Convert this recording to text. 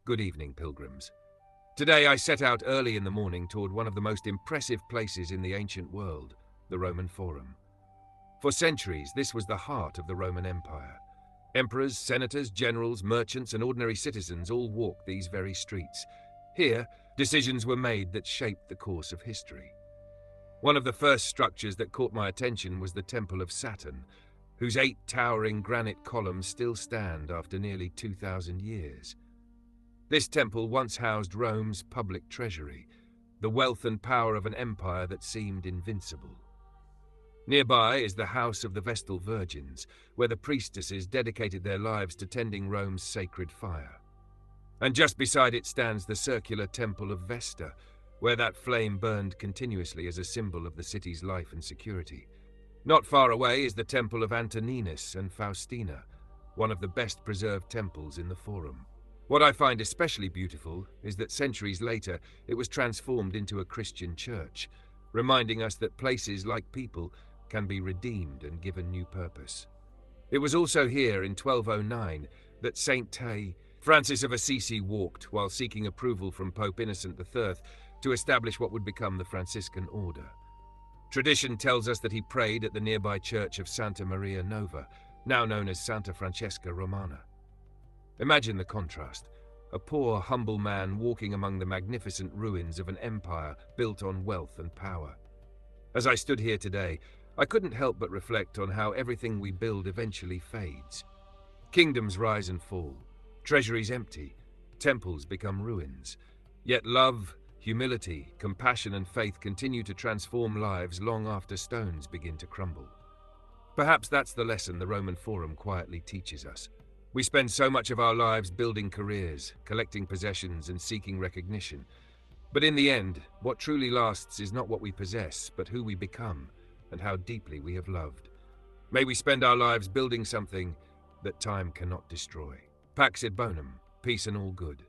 Good evening, pilgrims. Today I set out early in the morning toward one of the most impressive places in the ancient world, the Roman Forum. For centuries, this was the heart of the Roman Empire. Emperors, senators, generals, merchants, and ordinary citizens all walked these very streets. Here, decisions were made that shaped the course of history. One of the first structures that caught my attention was the Temple of Saturn, whose 8 towering granite columns still stand after nearly 2,000 years. This temple once housed Rome's public treasury, the wealth and power of an empire that seemed invincible. Nearby is the House of the Vestal Virgins, where the priestesses dedicated their lives to tending Rome's sacred fire. And just beside it stands the circular Temple of Vesta, where that flame burned continuously as a symbol of the city's life and security. Not far away is the Temple of Antoninus and Faustina, one of the best preserved temples in the Forum. What I find especially beautiful is that centuries later it was transformed into a Christian church, reminding us that places like people can be redeemed and given new purpose. It was also here in 1209 that Saint Francis of Assisi walked while seeking approval from Pope Innocent III to establish what would become the Franciscan order. Tradition tells us that he prayed at the nearby church of Santa Maria Nova, now known as Santa Francesca Romana. Imagine the contrast, a poor, humble man walking among the magnificent ruins of an empire built on wealth and power. As I stood here today, I couldn't help but reflect on how everything we build eventually fades. Kingdoms rise and fall, treasuries empty, temples become ruins. Yet love, humility, compassion, and faith continue to transform lives long after stones begin to crumble. Perhaps that's the lesson the Roman Forum quietly teaches us. We spend so much of our lives building careers, collecting possessions, and seeking recognition. But in the end, what truly lasts is not what we possess, but who we become and how deeply we have loved. May we spend our lives building something that time cannot destroy. Pax it bonum, peace and all good.